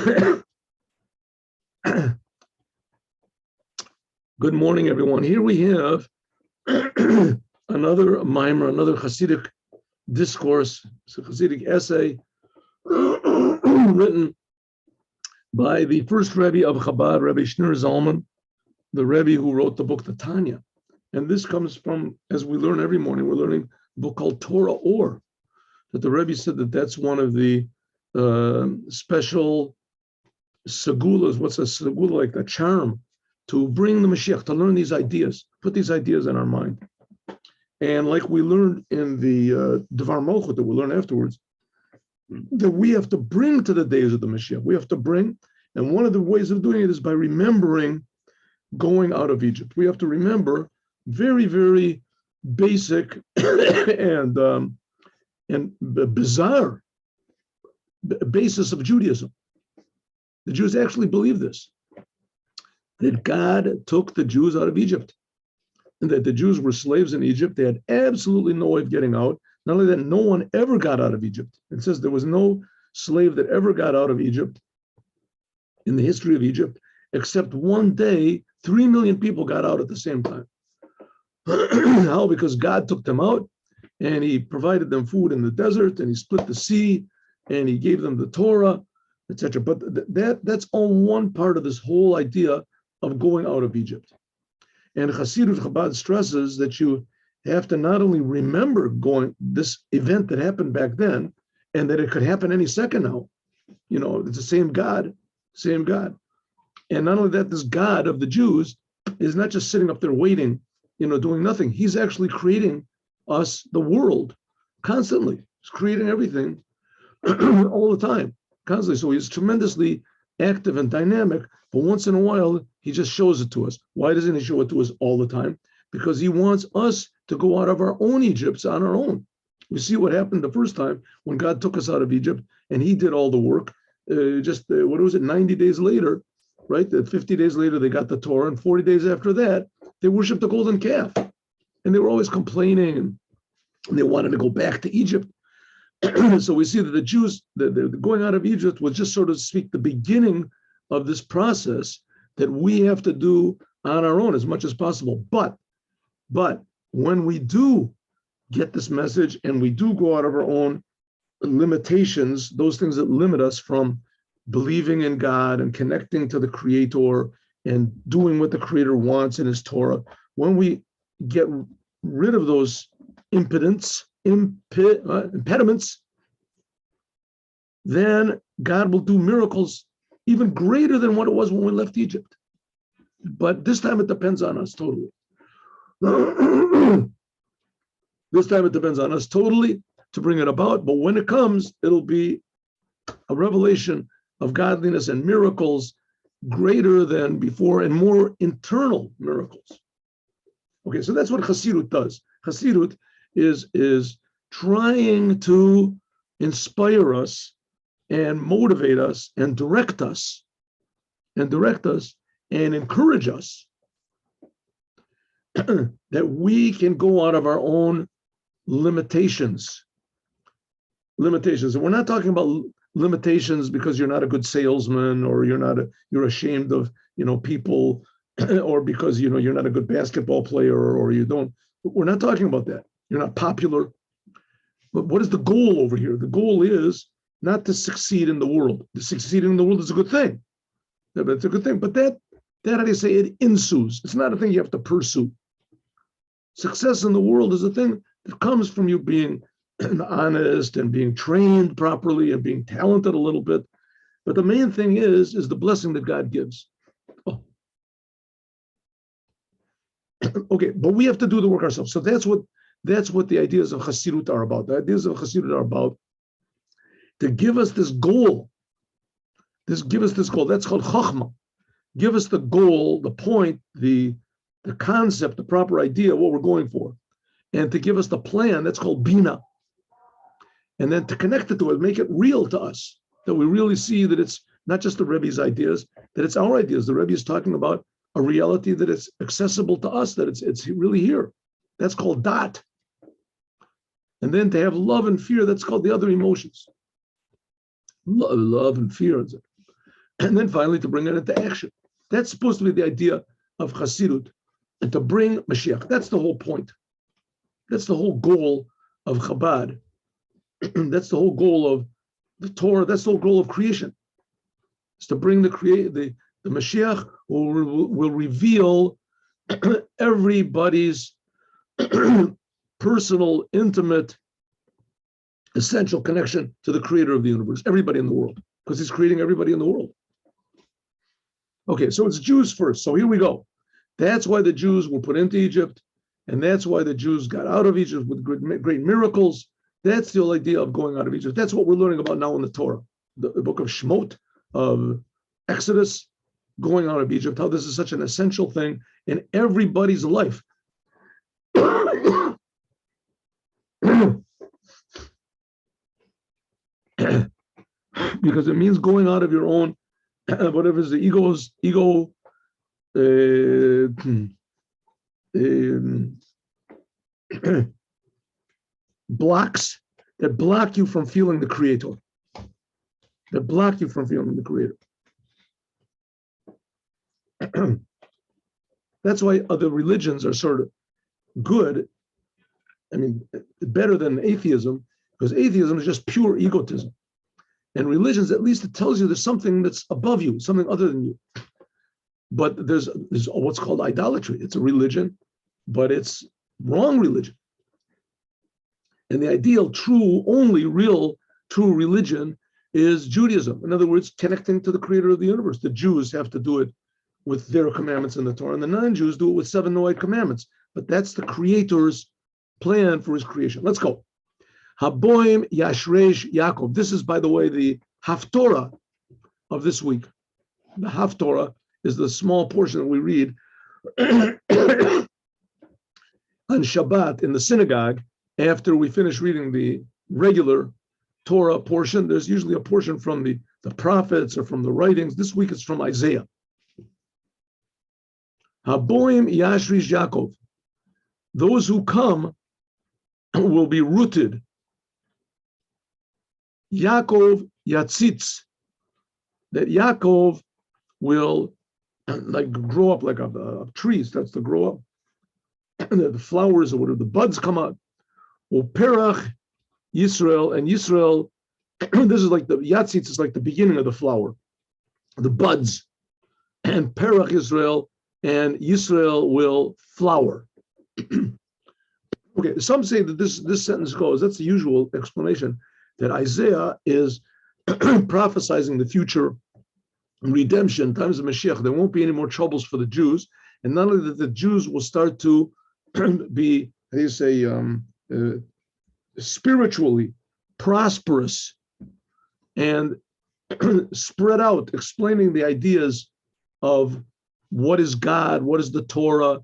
Good morning, everyone. Here we have another mimer, another Hasidic discourse, it's a Hasidic essay written by the first Rebbe of Chabad, Rebbe Shneur Zalman, the Rebbe who wrote the book, the Tanya. And this comes from, as we learn every morning, we're learning a book called Torah Or, that the Rebbe said that that's one of the special segulas. What's a segula? Like a charm to bring the Moshiach, to learn these ideas, put these ideas in our mind. And like we learned in the Devar Malchut that we'll learn afterwards, that we have to bring to the days of the Moshiach. We have to bring, and one of the ways of doing it is by remembering going out of Egypt. We have to remember very, very basic and bizarre basis of Judaism. The Jews actually believe this, that God took the Jews out of Egypt, and that the Jews were slaves in Egypt. They had absolutely no way of getting out. Not only that, no one ever got out of Egypt. It says there was no slave that ever got out of Egypt in the history of Egypt, except one day, 3 million people got out at the same time. How? Because God took them out, and he provided them food in the desert, and he split the sea, and he gave them the Torah, etc. But that's all one part of this whole idea of going out of Egypt. And Hasidut Chabad stresses that you have to not only remember this event that happened back then, and that it could happen any second now. You know, it's the same God. And not only that, this God of the Jews is not just sitting up there waiting, doing nothing. He's actually creating us, the world, constantly. He's creating everything all the time, constantly. So he's tremendously active and dynamic, but once in a while, he just shows it to us. Why doesn't he show it to us all the time? Because he wants us to go out of our own Egypts on our own. We see what happened the first time when God took us out of Egypt, and he did all the work. 90 days later, right? 50 days later, they got the Torah, and 40 days after that, they worshiped the golden calf. And they were always complaining, and they wanted to go back to Egypt. So we see that the Jews, the going out of Egypt was just, so to speak, the beginning of this process that we have to do on our own as much as possible. But when we do get this message and we do go out of our own limitations, those things that limit us from believing in God and connecting to the Creator and doing what the Creator wants in His Torah, when we get rid of those impediments, then God will do miracles even greater than what it was when we left Egypt. But this time it depends on us totally. This time it depends on us totally to bring it about. But when it comes, it'll be a revelation of godliness and miracles greater than before, and more internal miracles. Okay, so that's what Hasidut does. Hasidut is trying to inspire us and motivate us and direct us and encourage us that we can go out of our own limitations. And we're not talking about limitations because you're not a good salesman, or you're ashamed of people, or because you're not a good basketball player, or you don't. We're not talking about that. You're not popular. But what is the goal over here? The goal is not to succeed in the world. To succeed in the world is a good thing. It's a good thing. But that how do you say, it ensues. It's not a thing you have to pursue. Success in the world is a thing that comes from you being honest and being trained properly and being talented a little bit. But the main thing is the blessing that God gives. Oh. Okay, but we have to do the work ourselves. So that's what the ideas of Hasidut are about. The ideas of Hasidut are about to give us this goal. Give us this goal. That's called Chachma. Give us the goal, the point, the concept, the proper idea, what we're going for. And to give us the plan, that's called Bina. And then to connect it to it, make it real to us, that we really see that it's not just the Rebbe's ideas, that it's our ideas. The Rebbe is talking about a reality that is accessible to us, that it's really here. That's called Dat. And then to have love and fear, that's called the other emotions. Love and fear. and then finally to bring it into action. That's supposed to be the idea of Chassidut, and to bring Mashiach. That's the whole point. That's the whole goal of Chabad. That's the whole goal of the Torah. That's the whole goal of creation. It's to bring the Mashiach who will reveal everybody's personal, intimate, essential connection to the creator of the universe, everybody in the world, because he's creating everybody in the world. Okay, so it's Jews first. So here we go. That's why the Jews were put into Egypt, and that's why the Jews got out of Egypt with great miracles. That's the whole idea of going out of Egypt. That's what we're learning about now in the Torah, the book of Shemot, of Exodus, going out of Egypt, how this is such an essential thing in everybody's life. Because it means going out of your own, whatever is the ego blocks that block you from feeling the creator. That block you from feeling the creator. That's why other religions are sort of good. I mean, better than atheism, because atheism is just pure egotism. And religions, at least it tells you there's something that's above you, something other than you. But there's what's called idolatry. It's a religion, but it's wrong religion. And the ideal, true, only real, true religion is Judaism. In other words, connecting to the creator of the universe. The Jews have to do it with their commandments in the Torah, and the non-Jews do it with 7 Noahide commandments. But that's the creator's plan for his creation. Let's go. Haboim Yashresh Yaakov. This is, by the way, the Haftorah of this week. The Haftorah is the small portion that we read on Shabbat in the synagogue after we finish reading the regular Torah portion. There's usually a portion from the prophets or from the writings. This week it's from Isaiah. Haboim Yashresh Yaakov. Those who come will be rooted. Yaakov Yatzitz, that Yaakov will like grow up like a tree starts to grow up. And the flowers or whatever, the buds come out. Uperach Yisrael, and Yisrael, this is like the Yatzitz is like the beginning of the flower, the buds. And Perach Yisrael, and Yisrael will flower. Okay, some say that this sentence goes, that's the usual explanation, that Isaiah is prophesizing the future redemption, times of Mashiach. There won't be any more troubles for the Jews, and not only that the Jews will start to be, how do you say, spiritually prosperous and spread out, explaining the ideas of what is God, what is the Torah,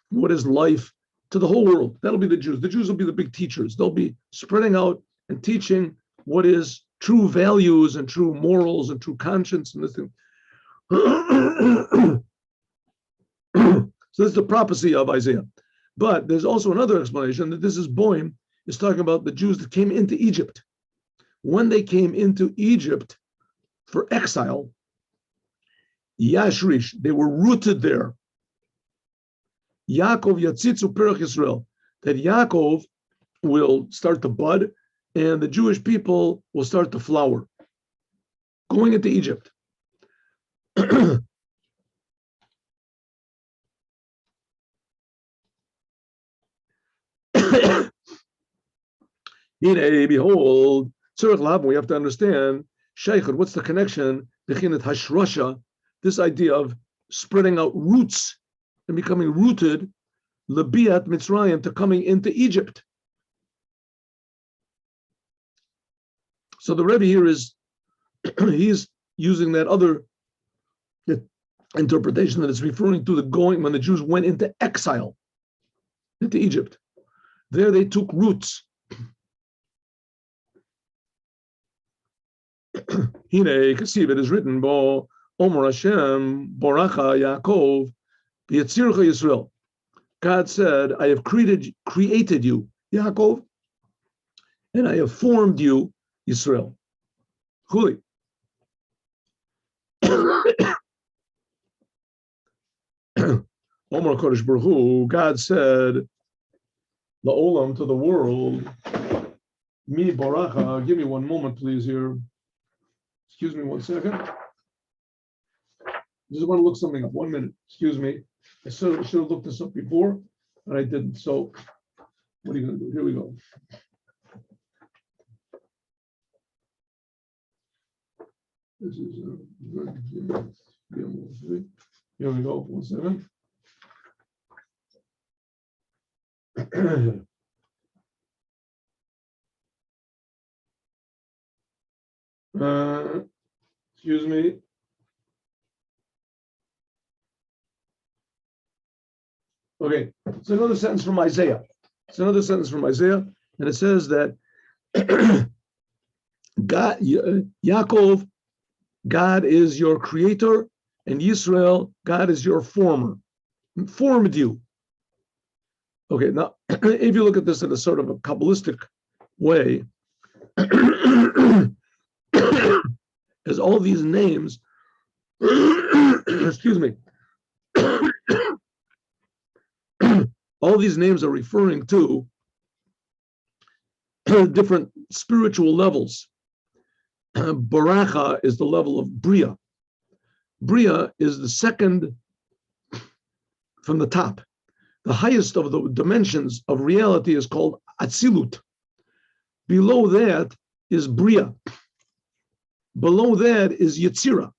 what is life to the whole world. That'll be the Jews. The Jews will be the big teachers. They'll be spreading out and teaching what is true values and true morals and true conscience and this thing. So this is the prophecy of Isaiah. But there's also another explanation that this is Boim is talking about the Jews that came into Egypt. When they came into Egypt for exile, Yashrish, they were rooted there. Yaakov Yatzitzu Perach Yisrael, that Yaakov will start to bud and the Jewish people will start to flower, going into Egypt. Behold, we have to understand, Sheikhad, what's the connection? Hashrasha, this idea of spreading out roots and becoming rooted, Labiat Mitzrayim, to coming into Egypt. So the Rebbe here is, he's using that other interpretation that it's referring to the going, when the Jews went into exile, into Egypt. There they took roots. Hine Kasiv, it is written, Bo Omer Hashem, Boracha Yaakov, V'Yitzircha Yisrael. God said, I have created you, Yaakov, and I have formed you, Yisrael. Chuli. Omar Kodesh Baruch Hu, God said, La'olam, to the world, Mi Baracha. Give me one moment, please, here. Excuse me 1 second. I just want to look something up. 1 minute. Excuse me. I should have looked this up before, but I didn't. So, what are you going to do? Here we go. This is here we go. 1 second. Excuse me. Okay, it's another sentence from Isaiah. It's another sentence from Isaiah, and it says that God, Yaakov, God is your creator, and Yisrael, God is your formed you. Okay, now if you look at this in a sort of a Kabbalistic way, as all these names, excuse me, all these names are referring to different spiritual levels. Baracha is the level of Bria. Bria is the second from the top. The highest of the dimensions of reality is called Atzilut. Below that is Bria. Below that is Yetzira.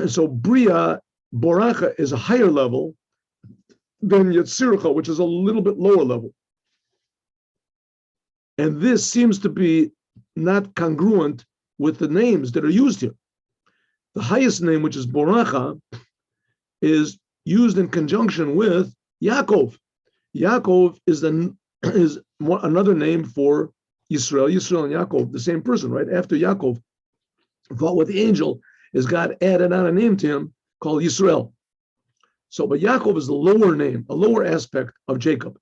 So Bria, Baracha, is a higher level than Yetzircha, which is a little bit lower level. And this seems to be not congruent with the names that are used here. The highest name, which is Baracha, is used in conjunction with Yaakov. Yaakov is another name for Yisrael. Yisrael and Yaakov, the same person, right? After Yaakov fought with the angel, is God added on a name to him called Yisrael. So, but Yaakov is the lower name, a lower aspect of Jacob.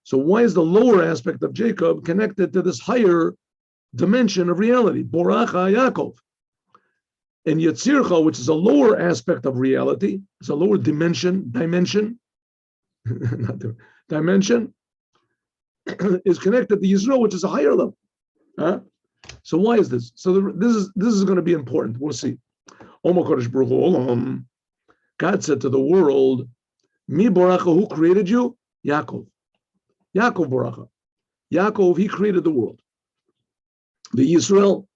So why is the lower aspect of Jacob connected to this higher dimension of reality? Boracha Yaakov. And Yetzircha, which is a lower aspect of reality, it's a lower dimension, is connected to Yisrael, which is a higher level. Huh? So why is this? So this is going to be important. We'll see. God said to the world, Mi Boracha, who created you? Yaakov. Yaakov Boracha. Yaakov, he created the world. The Yisrael,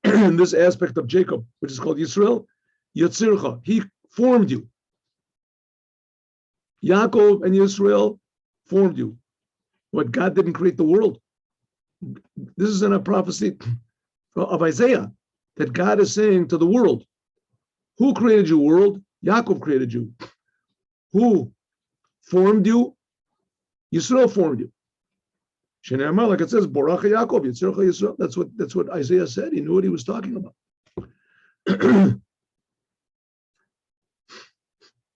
in this aspect of Jacob, which is called Yisrael, Yetzircha, he formed you. Yaakov and Yisrael formed you. What, God didn't create the world? This is in a prophecy of Isaiah that God is saying to the world, who created you, world? Yaakov created you. Who formed you? Yisrael formed you. Shenamar, like it says, Boracha Yaakov, Yitzircha Yisrael. That's what Isaiah said. He knew what he was talking about.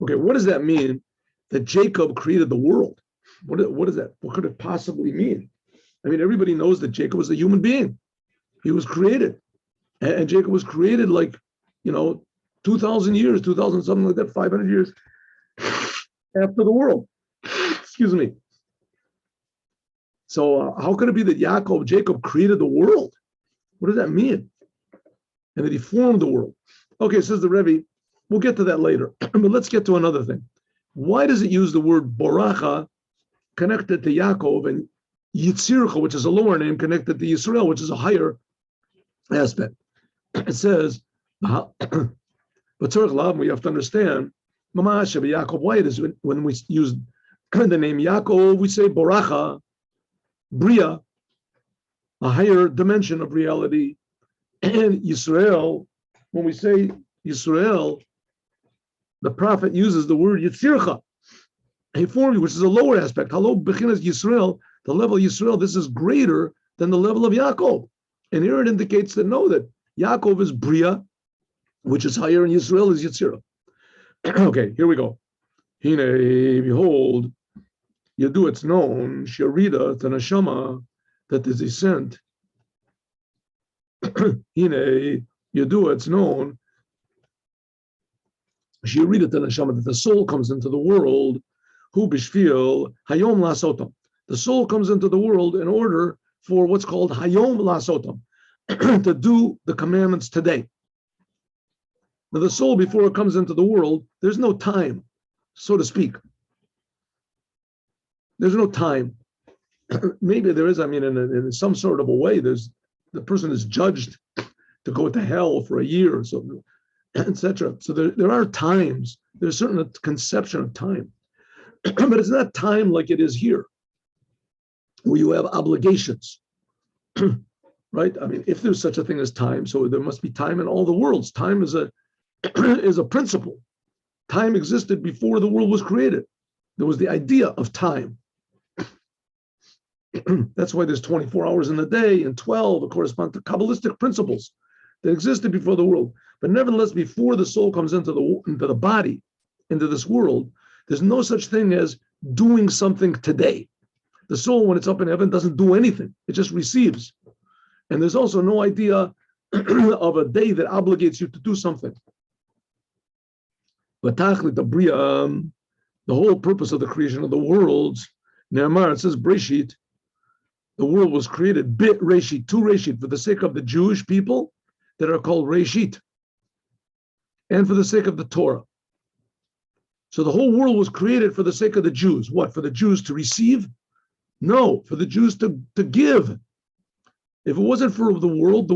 Okay, what does that mean that Jacob created the world? What is that? What could it possibly mean? I mean, everybody knows that Jacob was a human being. He was created. And Jacob was created 2,000 years, 2,000 something like that, 500 years after the world. Excuse me. So how could it be that Jacob created the world? What does that mean? And that he formed the world. Okay, says the Rebbe, we'll get to that later. But let's get to another thing. Why does it use the word Boracha connected to Yaakov and Yitzircha, which is a lower name, connected to Yisrael, which is a higher aspect? It says, but we have to understand, Yaakov, why it is when we use the name Yaakov, we say Boracha, Bria, a higher dimension of reality, and Yisrael, when we say Yisrael, the prophet uses the word Yitzircha, he formed you, which is a lower aspect. Hello, Bechinas Yisrael, the level of Yisrael, this is greater than the level of Yaakov. And here it indicates that that Yaakov is Bria, which is higher, and Yisrael is Yitzirah. Okay, here we go. Hine, behold, Yadu, it's known, Sharida, the Neshama, that the descent It's known. She read it to the neshama that the soul comes into the world. Hu bishvil hayom lasotam. The soul comes into the world in order for what's called hayom lasotam, to do the commandments today. Now, the soul, before it comes into the world, there's no time, so to speak. There's no time. Maybe there is. I mean, in some sort of a way, the person is judged to go to hell for a year or so, etc. So there are times. There's a certain conception of time, but it's not time like it is here, where you have obligations, right? I mean, if there's such a thing as time, so there must be time in all the worlds. Time is a principle. Time existed before the world was created. There was the idea of time. That's why there's 24 hours in the day and 12 that correspond to Kabbalistic principles that existed before the world. But nevertheless, before the soul comes into the body, into this world, there's no such thing as doing something today. The soul, when it's up in heaven, doesn't do anything. It just receives. And there's also no idea of a day that obligates you to do something. But the whole purpose of the creation of the worlds, Ne'amar, it says, Breshit, the world was created, bit Reshit, to Reshit, for the sake of the Jewish people that are called Reshit, and for the sake of the Torah. So the whole world was created for the sake of the Jews. What? For the Jews to receive? No, for the Jews to give. If it wasn't for the world,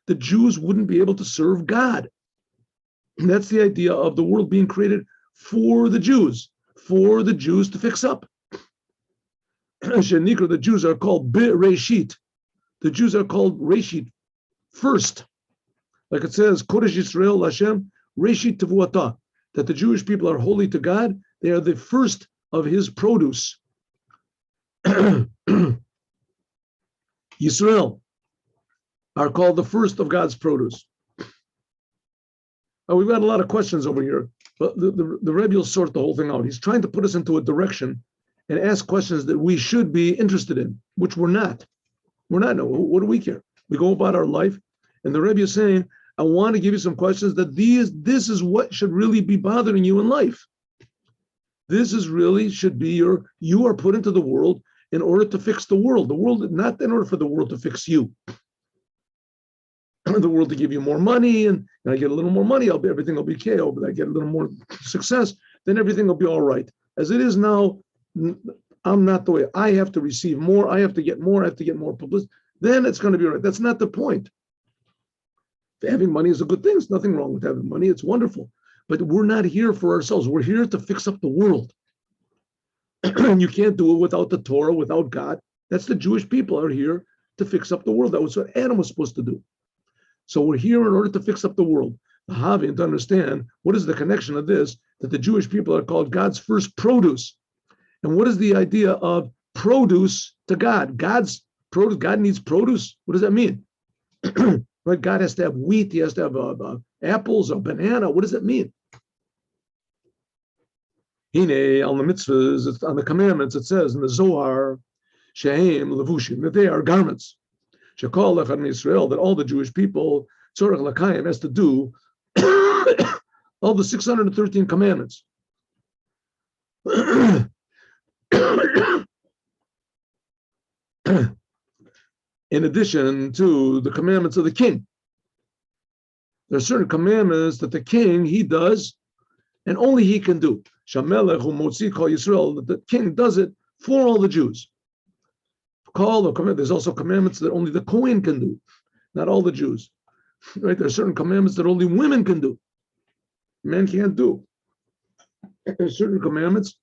the Jews wouldn't be able to serve God. And that's the idea of the world being created for the Jews to fix up. The Jews are called Reshit. The Jews are called Reshit, first. Like it says, Kodesh Yisrael Hashem, Reshit Tevuata, that the Jewish people are holy to God. They are the first of his produce. Yisrael are called the first of God's produce. We've got a lot of questions over here, but the Rebbe will sort the whole thing out. He's trying to put us into a direction and ask questions that we should be interested in, which we're not. We're not. No, what do we care? We go about our life, and the Rebbe is saying, I want to give you some questions that this is what should really be bothering you in life. This is really should be you are put into the world in order to fix the world. The world, not in order for the world to fix you. The world to give you more money, and I get a little more money, everything will be okay. But I get a little more success, then everything will be all right. As it is now, I'm not the way. I have to receive more. I have to get more. I have to get more publicity. Then it's going to be all right. That's not the point. Having money is a good thing. There's nothing wrong with having money. It's wonderful. But we're not here for ourselves. We're here to fix up the world. And you can't do it without the Torah, without God. That's the Jewish people are here to fix up the world. That was what Adam was supposed to do. So we're here in order to fix up the world. The Havim, to understand what is the connection of this, that the Jewish people are called God's first produce. And what is the idea of produce to God? God's produce, God needs produce. What does that mean? Right? God has to have wheat, he has to have apples or banana. What does that mean? Hine, on the mitzvahs, on the commandments, it says in the Zohar, Shehem levushim, that they are garments. Shekol echad Israel, that all the Jewish people, tzorech lakayim, has to do all the 613 commandments. In addition to the commandments of the king. There are certain commandments that the king, he does, and only he can do. Shamelech hu motzi kol Yisrael, that the king does it for all the Jews. There's also commandments that only the Kohen can do, not all the Jews. Right? There are certain commandments that only women can do. Men can't do. There are certain commandments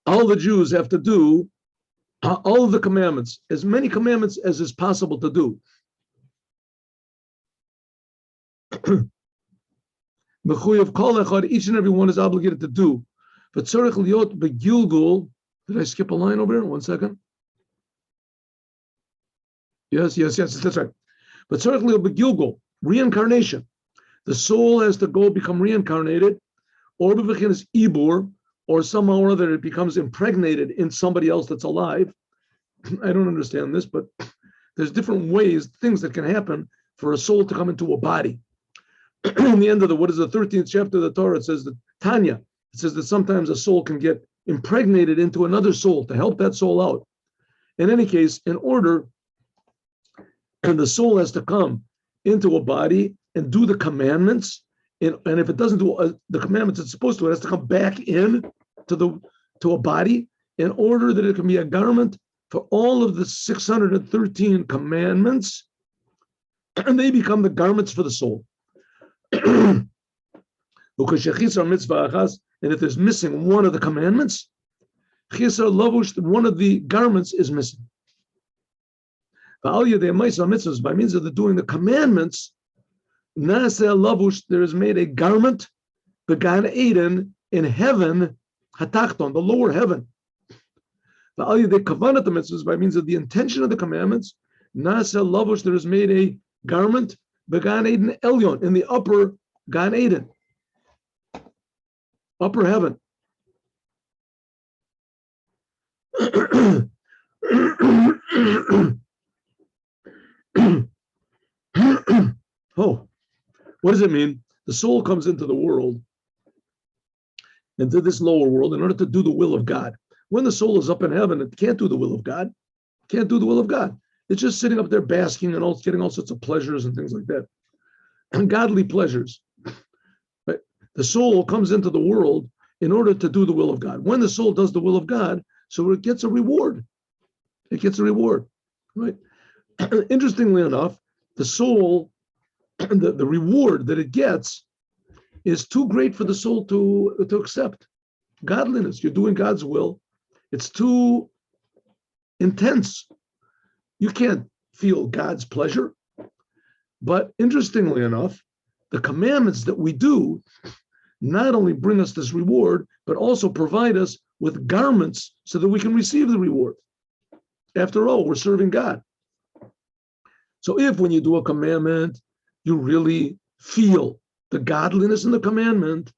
all the Jews have to do all of the commandments, as many commandments as is possible to do. Each and every one is obligated to do. But tzarech liot begilgul. Did I skip a line over here? 1 second. Yes, that's right. But tzarech liot begilgul, reincarnation. The soul has to go become reincarnated, or bebechinas ibur, or somehow or other it becomes impregnated in somebody else that's alive. I don't understand this, but there's different ways, things that can happen for a soul to come into a body. In the end of the 13th chapter of the Torah, it says that Tanya, it says that sometimes a soul can get impregnated into another soul to help that soul out. In any case, in order, and the soul has to come into a body and do the commandments, and if it doesn't do the commandments it's supposed to, it has to come back in to a body in order that it can be a garment for all of the 613 commandments, and they become the garments for the soul. And if there's missing one of the commandments, one of the garments is missing. By means of the doing the commandments, there is made a garment, the Gan Eden in heaven, Hatachton, the lower heaven. By means of the intention of the commandments, there is made a garment, the Gan Eden Elyon, in the upper Gan Eden, upper heaven. Oh, what does it mean? The soul comes into the world, into this lower world, in order to do the will of God. When the soul is up in heaven, it can't do the will of God. Can't do the will of God. It's just sitting up there basking and getting all sorts of pleasures and things like that. Ungodly pleasures. Right? The soul comes into the world in order to do the will of God. When the soul does the will of God, so it gets a reward. It gets a reward, right? Interestingly enough, the soul, the reward that it gets is too great for the soul to accept. Godliness, you're doing God's will. It's too intense. You can't feel God's pleasure. But interestingly enough, the commandments that we do not only bring us this reward, but also provide us with garments so that we can receive the reward. After all, we're serving God. So if when you do a commandment, you really feel the godliness in the commandment,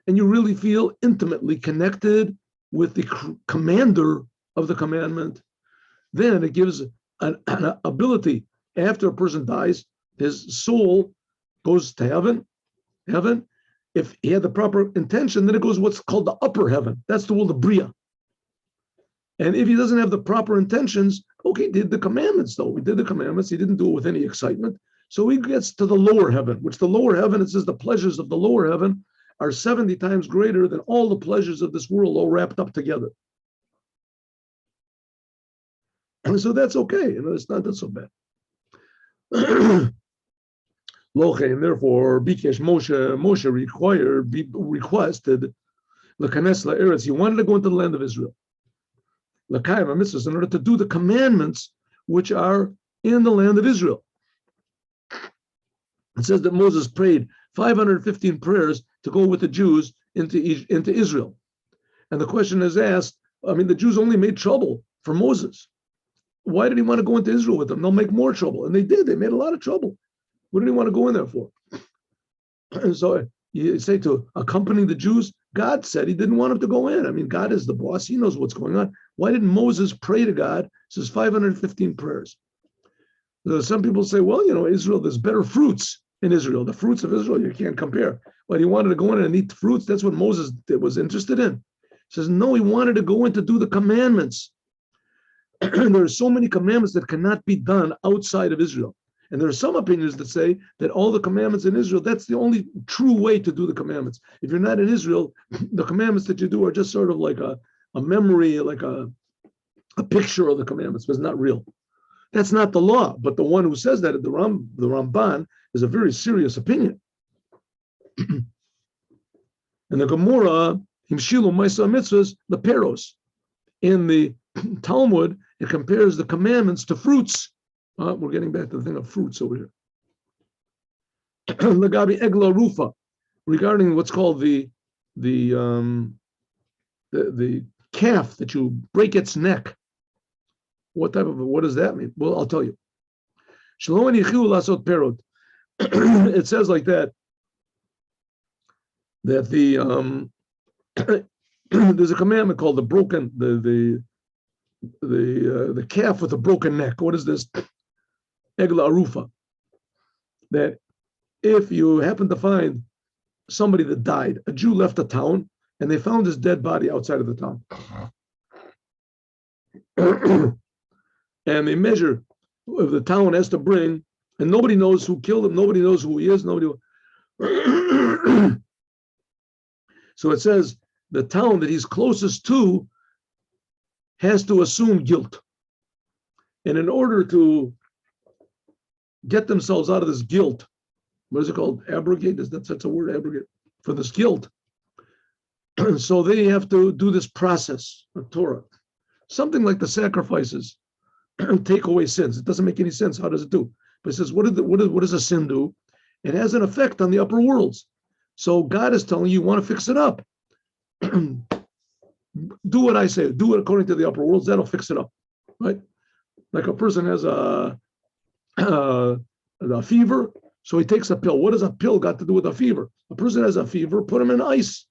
and you really feel intimately connected with the commander of the commandment, then it gives an ability. After a person dies, his soul goes to heaven. If he had the proper intention, then it goes what's called the upper heaven. That's the world of Bria. And if he doesn't have the proper intentions, okay, he did the commandments though. We did the commandments. He didn't do it with any excitement. So he gets to the lower heaven, which the lower heaven, it says the pleasures of the lower heaven are 70 times greater than all the pleasures of this world all wrapped up together. And so that's okay. It's not so bad. And therefore, Bikesh Moshe requested Lekanes La'eretz. He wanted to go into the land of Israel. L'kayim mitzvahs, in order to do the commandments which are in the land of Israel. It says that Moses prayed 515 prayers to go with the Jews into Israel. And the question is asked, the Jews only made trouble for Moses. Why did he want to go into Israel with them? They'll make more trouble. And they did. They made a lot of trouble. What did he want to go in there for? And so you say to accompany the Jews, God said he didn't want him to go in. God is the boss. He knows what's going on. Why didn't Moses pray to God? It says 515 prayers. So some people say, well, Israel, there's better fruits in Israel. The fruits of Israel, you can't compare. But he wanted to go in and eat fruits. That's what Moses was interested in. He says, no, he wanted to go in to do the commandments. There are so many commandments that cannot be done outside of Israel. And there are some opinions that say that all the commandments in Israel, that's the only true way to do the commandments. If you're not in Israel, the commandments that you do are just sort of like a memory, like a picture of the commandments, but it's not real. That's not the law. But the one who says that, the Ramban, is a very serious opinion. And the Gemara, Himshilu Maisa Mitzvahs, the Peros. In the Talmud, it compares the commandments to fruits. We're getting back to the thing of fruits over here. Lagabi Egla Rufa, regarding what's called the calf that you break its neck. What does that mean? Well, I'll tell you. It says like that the there's a commandment called the calf with a broken neck. What is this? Egla arufa. That if you happen to find somebody that died, a Jew left a town, and they found his dead body outside of the town. And they measure if the town has to bring, and nobody knows who killed him, nobody knows who he is, nobody. So it says the town that he's closest to has to assume guilt. And in order to get themselves out of this guilt, what is it called? Abrogate? That's a word, abrogate, for this guilt. So they have to do this process of Torah. Something like the sacrifices take away sins. It doesn't make any sense. How does it do? But it says, what does a sin do? It has an effect on the upper worlds. So God is telling you want to fix it up. Do what I say. Do it according to the upper worlds. That'll fix it up, right? Like a person has a fever, so he takes a pill. What does a pill got to do with a fever? A person has a fever, put him in ice.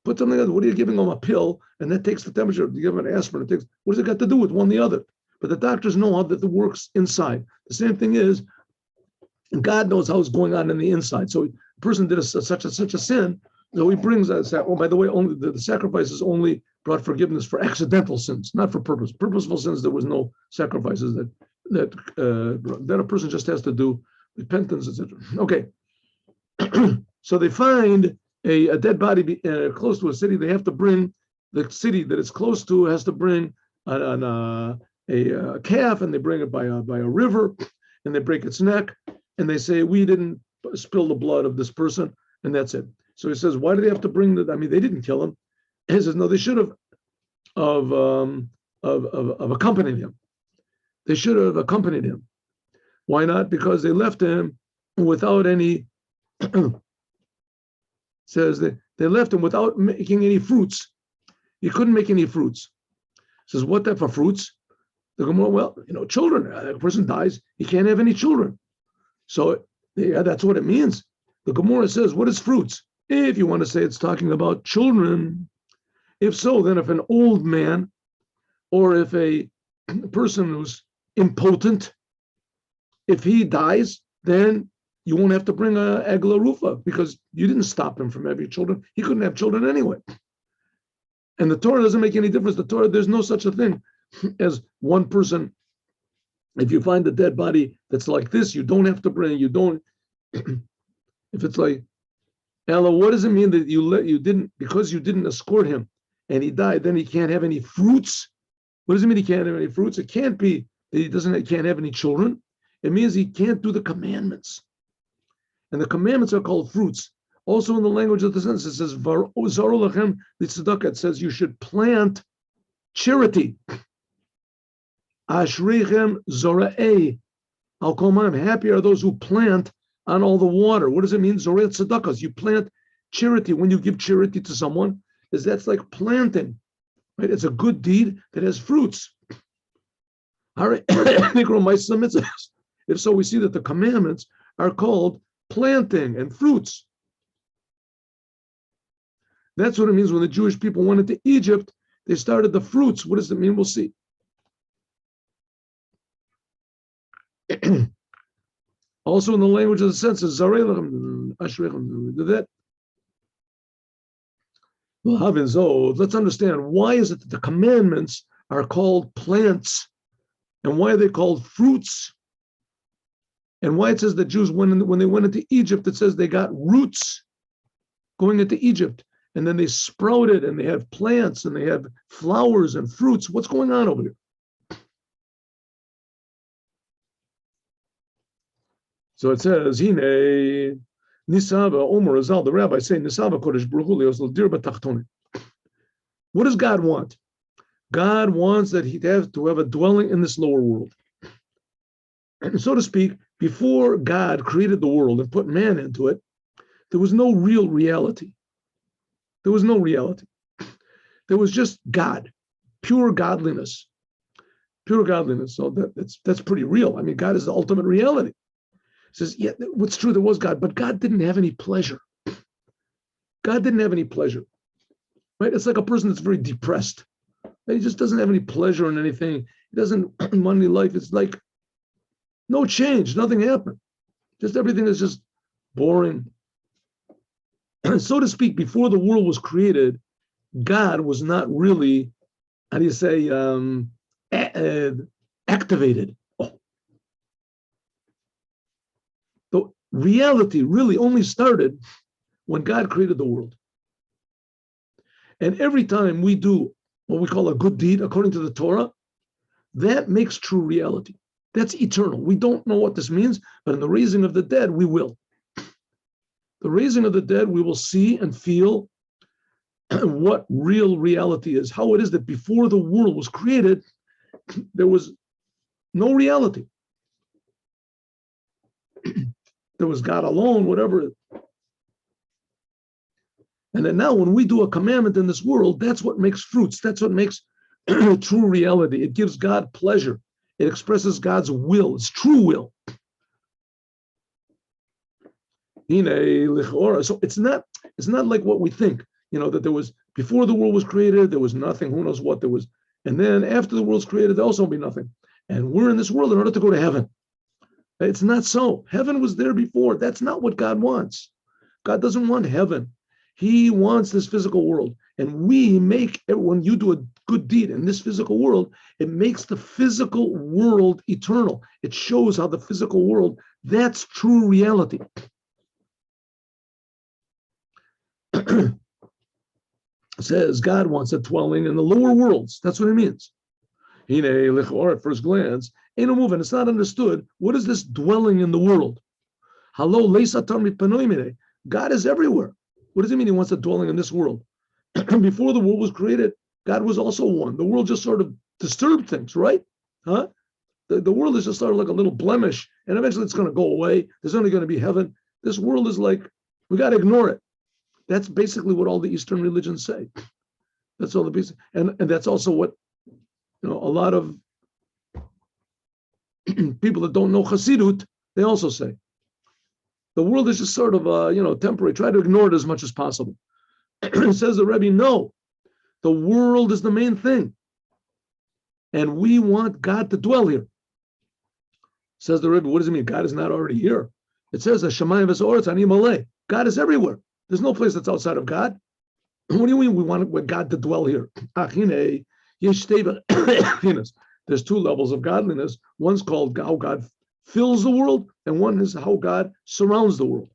Put something in. What are you giving him a pill? And that takes the temperature. You give him an aspirin. It takes. What does it got to do with one or the other? But the doctors know how that it works inside. The same thing is, God knows how it's going on in the inside. So a person did such a sin. So he brings that. Oh, by the way, only the sacrifices only brought forgiveness for accidental sins, not for purpose. Purposeful sins, there was no sacrifices that a person just has to do repentance, etc. Okay. So they find a dead body close to a city. They have to bring the city that it's close to has to bring a calf, and they bring it by a river, and they break its neck, and they say, we didn't spill the blood of this person, and that's it. So he says, why do they have to bring that? I mean, they didn't kill him. He says, no, they should have accompanied him. They should have accompanied him. Why not? Because they left him without any. Says they left him without making any fruits. He couldn't make any fruits. Says, what type of fruits? The Gemara, well, children. A person dies, he can't have any children. So yeah, that's what it means. The Gemara says, what is fruits? If you want to say it's talking about children, if so, then if an old man or if a person who's impotent, if he dies, then you won't have to bring a egla rufa because you didn't stop him from having children. He couldn't have children anyway. And the Torah doesn't make any difference. The Torah, there's no such a thing as one person. If you find a dead body that's like this, you don't have to bring, you don't, if it's like, Ella, what does it mean that you didn't, because you didn't escort him and he died, then he can't have any fruits? What does it mean he can't have any fruits? It can't be that he can't have any children. It means he can't do the commandments. And the commandments are called fruits. Also in the language of the sentence, it says, it says you should plant charity. Ashrechem zora'ei al komanam. Happy are those who plant on all the water. What does it mean? Zorei tzedakahs. You plant charity. When you give charity to someone, that's like planting, right? It's a good deed that has fruits. All right. If so, we see that the commandments are called planting and fruits. That's what it means when the Jewish people went into Egypt. They started the fruits. What does it mean? We'll see. Also in the language of the senses, that. Let's understand, why is it that the commandments are called plants, and why are they called fruits? And why it says the Jews, when they went into Egypt, it says they got roots going into Egypt, and then they sprouted, and they have plants, and they have flowers and fruits. What's going on over here? So it says, Hine, Nisava, Omer, Azal, the rabbis say, Nisava Kodesh Baruch Hu Leos L'dirba Tachtonim. What does God want? God wants that he have to have a dwelling in this lower world. And so to speak, before God created the world and put man into it, there was no real reality. There was no reality. There was just God, pure godliness. Pure godliness. So that's pretty real. I mean, God is the ultimate reality. It says, yeah, what's true, there was God, but God didn't have any pleasure. God didn't have any pleasure. right? It's like a person that's very depressed. He just doesn't have any pleasure in anything. He doesn't want any life. It's like no change, nothing happened. Just everything is just boring. So to speak, before the world was created, God was not really, how do you say, activated. Oh. The reality really only started when God created the world. And every time we do what we call a good deed, according to the Torah, that makes true reality. That's eternal. We don't know what this means, but in the raising of the dead, we will. The raising of the dead, we will see and feel what real reality is, how it is that before the world was created, there was no reality. There was God alone, whatever. And then now when we do a commandment in this world, that's what makes fruits. That's what makes true reality. It gives God pleasure. It expresses God's will. It's true will. So it's not like what we think, that there was, before the world was created, there was nothing, who knows what there was. And then after the world's created, there also will be nothing. And we're in this world in order to go to heaven. It's not so. Heaven was there before. That's not what God wants. God doesn't want heaven. He wants this physical world. And we make, when you do a good deed in this physical world, it makes the physical world eternal. It shows how the physical world, that's true reality. Says God wants a dwelling in the lower worlds. That's what it means. At first glance, and it's not understood. What is this dwelling in the world? God is everywhere. What does it mean he wants a dwelling in this world? Before the world was created, God was also one. The world just sort of disturbed things, right? Huh? The world is just sort of like a little blemish, and eventually it's going to go away. There's only going to be heaven. This world is like, we got to ignore it. That's basically what all the Eastern religions say. That's all the basic, and that's also what a lot of people that don't know Hasidut, they also say. The world is just sort of temporary. Try to ignore it as much as possible. Says the Rebbe, no, the world is the main thing, and we want God to dwell here. Says the Rebbe, what does it mean? God is not already here. It says Hashemayim v'Ha'aretz ani maleh. God is everywhere. There's no place that's outside of God. What do you mean we want God to dwell here? There's two levels of godliness. One's called how God fills the world, and one is how God surrounds the world.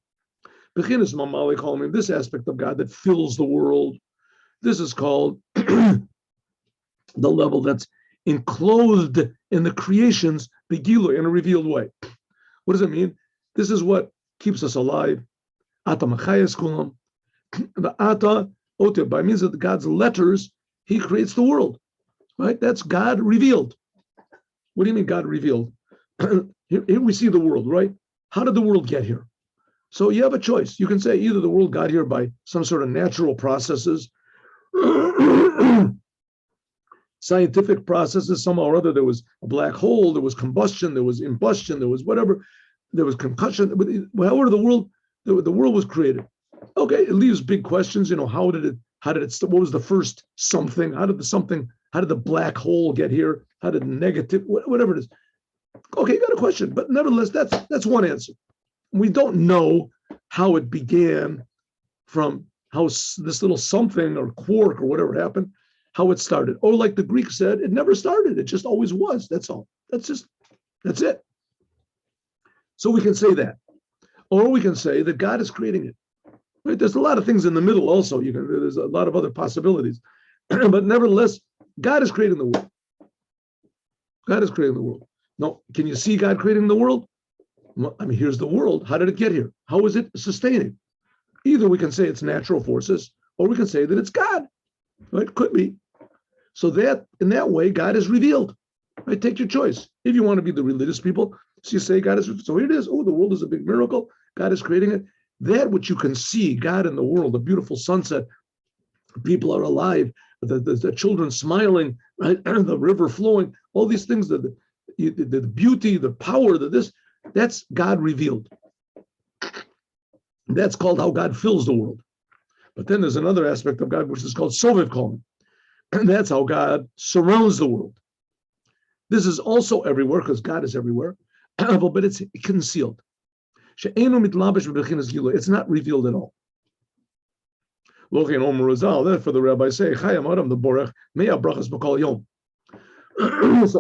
This aspect of God that fills the world, this is called the level that's enclosed in the creations, begilui, in a revealed way. What does it mean? This is what keeps us alive. Ata machayes kulam. The ata otir, by means of God's letters, he creates the world. Right? That's God revealed. What do you mean God revealed? Here we see the world, right? How did the world get here? So you have a choice. You can say either the world got here by some sort of natural processes, scientific processes, somehow or other. There was a black hole, there was combustion, there was imbustion, there was whatever, there was concussion. However, the world was created. Okay, it leaves big questions. How did it? What was the first something? How did the black hole get here? How did negative, whatever it is? Okay, you got a question, but nevertheless, that's one answer. We don't know how it began, from how this little something or quark or whatever happened, how it started. Or like the Greeks said, it never started. It just always was. That's all. That's it. So we can say that. Or we can say that God is creating it. Right? There's a lot of things in the middle also. There's a lot of other possibilities. But nevertheless, God is creating the world. God is creating the world. Now, can you see God creating the world? Well, here's the world. How did it get here? How is it sustaining? Either we can say it's natural forces, or we can say that it's God. Right? Could be. So that in that way, God is revealed. Right? Take your choice. If you want to be the religious people, so you say God is. So here it is. Oh, the world is a big miracle. God is creating it. That which you can see, God in the world, a beautiful sunset, people are alive, the children smiling, right? The river flowing, all these things, the beauty, the power, that's God revealed. That's called how God fills the world. But then there's another aspect of God which is called Sovev Kolim. And that's how God surrounds the world. This is also everywhere because God is everywhere, but it's concealed. It's not revealed at all. Therefore, the rabbis say, so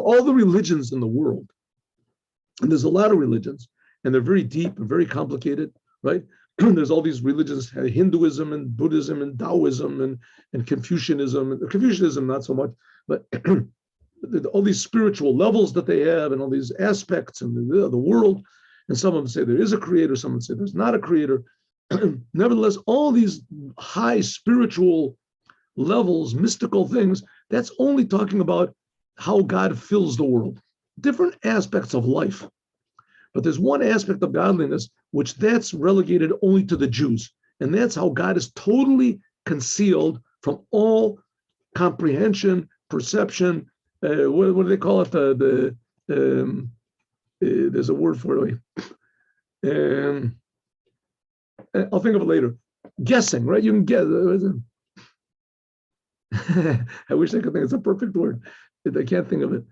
all the religions in the world, and there's a lot of religions, and they're very deep and very complicated, right? There's all these religions, Hinduism and Buddhism and Taoism and Confucianism. Confucianism, not so much, but all these spiritual levels that they have and all these aspects in the world. And some of them say there is a creator, some of them say there's not a creator. Nevertheless, all these high spiritual levels, mystical things, that's only talking about how God fills the world. Different aspects of life. But there's one aspect of godliness which that's relegated only to the Jews. And that's how God is totally concealed from all comprehension, perception. What do they call it? There's a word for it. I'll think of it later. Guessing, right? You can guess. I wish I could think it's a perfect word. I can't think of it.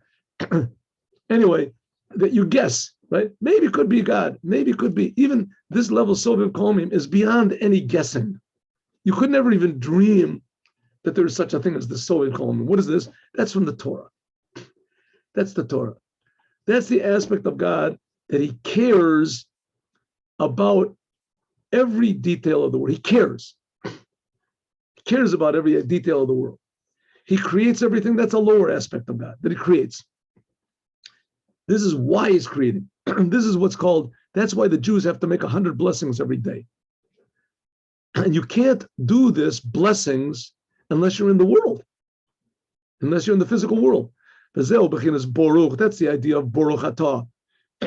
Anyway, that you guess, right? Maybe it could be God. Maybe it could be. Even this level of Sovev Kolim is beyond any guessing. You could never even dream that there is such a thing as the Sovev Kolim. What is this? That's from the Torah. That's the Torah. That's the aspect of God that he cares about every detail of the world. He cares. He cares about every detail of the world. He creates everything. That's a lower aspect of God that he creates. This is why he's creating. This is what's called, that's why the Jews have to make 100 blessings every day. And you can't do this blessings unless you're in the world, unless you're in the physical world. That's the idea of Baruch Atah.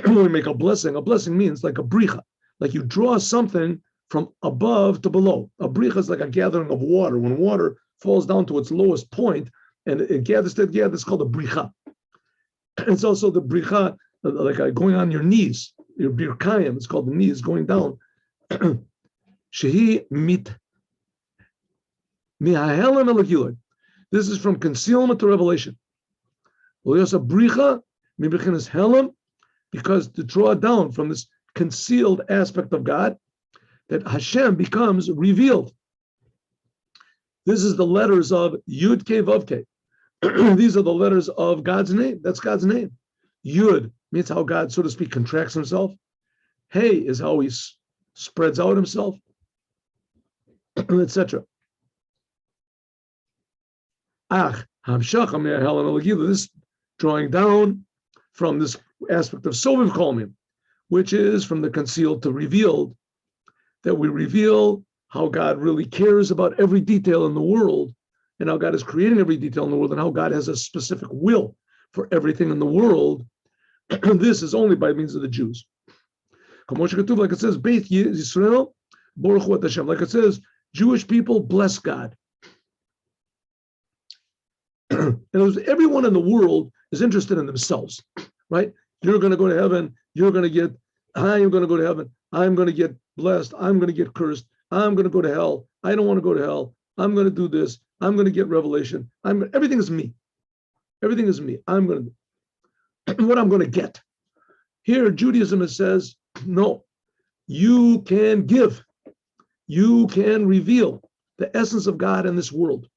When we make a blessing means like a bricha, like you draw something from above to below. A bricha is like a gathering of water. When water falls down to its lowest point and it gathers together, it's called a bricha. It's also the bricha, like going on your knees, your birkayim, it's called the knees, going down. Shehi mit mihahelam elokiloi. This is from concealment to revelation. Bricha mibechinas helam, because to draw down from this concealed aspect of God, that Hashem becomes revealed. This is the letters of Yud Ke Vav Ke. These are the letters of God's name. That's God's name. Yud means how God, so to speak, contracts himself. Hey is how he spreads out himself, etc. Ach, this drawing down from this aspect of Sovev Kolim, which is from the concealed to revealed, that we reveal how God really cares about every detail in the world, and how God is creating every detail in the world, and how God has a specific will for everything in the world. This is only by means of the Jews. Like it says, Beit Yisrael, Baruch Hu Hashem. Like it says, Jewish people bless God. And everyone in the world is interested in themselves, right? You're going to go to heaven. You're going to get, I am going to go to heaven. I'm going to get blessed. I'm going to get cursed. I'm going to go to hell. I don't want to go to hell. I'm going to do this. I'm going to get revelation. Everything is me. Everything is me. I'm going to, what I'm going to get. Here, Judaism says, no, you can give. You can reveal the essence of God in this world.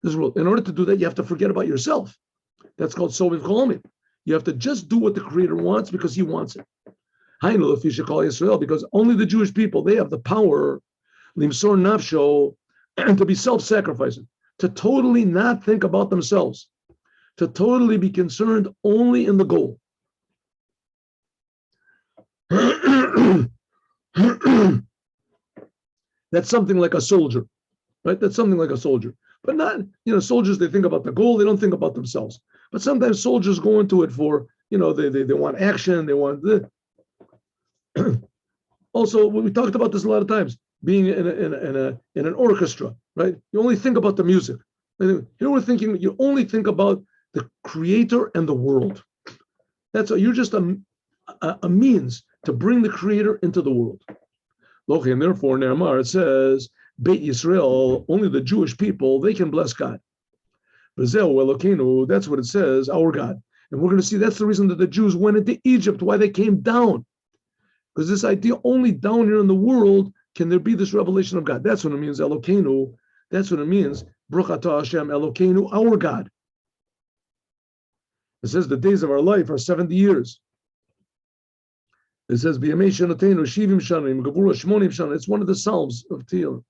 In order to do that, you have to forget about yourself. That's called Sovev Kolim. You have to just do what the Creator wants because He wants it. I know if you should call Israel, because only the Jewish people, they have the power, limsor nafsho, and to be self-sacrificing, to totally not think about themselves, to totally be concerned only in the goal. That's something like a soldier, right? That's something like a soldier. But not, soldiers, they think about the goal, they don't think about themselves. But sometimes soldiers go into it for, they want action, they want the. Also, we talked about this a lot of times, being in an orchestra, right? You only think about the music. Here we're thinking, you only think about the Creator and the world. You're just a means to bring the Creator into the world. And therefore, Ne'amar, it says, Beit Yisrael, only the Jewish people, they can bless God. B'zeu Elokeinu, that's what it says, our God. And we're going to see that's the reason that the Jews went into Egypt, why they came down. Because this idea, only down here in the world can there be this revelation of God. That's what it means, Elokeinu. That's what it means, Baruch atah Hashem Elokeinu, our God. It says the days of our life are 70 years. It says, B'yamei shanatenu shivim shanim, gavura shmonim shanim. It's one of the Psalms of Tehillim.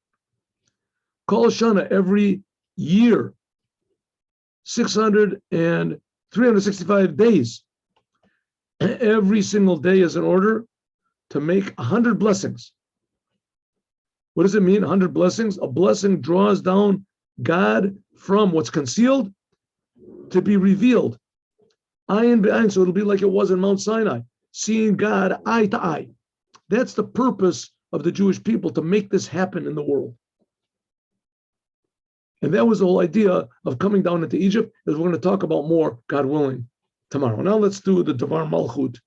Kol shana, every year, 365 days. Every single day is in order to make 100 blessings. What does it mean, 100 blessings? A blessing draws down God from what's concealed to be revealed. Ayin be'ayin, so it'll be like it was in Mount Sinai, seeing God eye to eye. That's the purpose of the Jewish people, to make this happen in the world. And that was the whole idea of coming down into Egypt, as we're going to talk about more, God willing, tomorrow. Now let's do the Devar Malchut.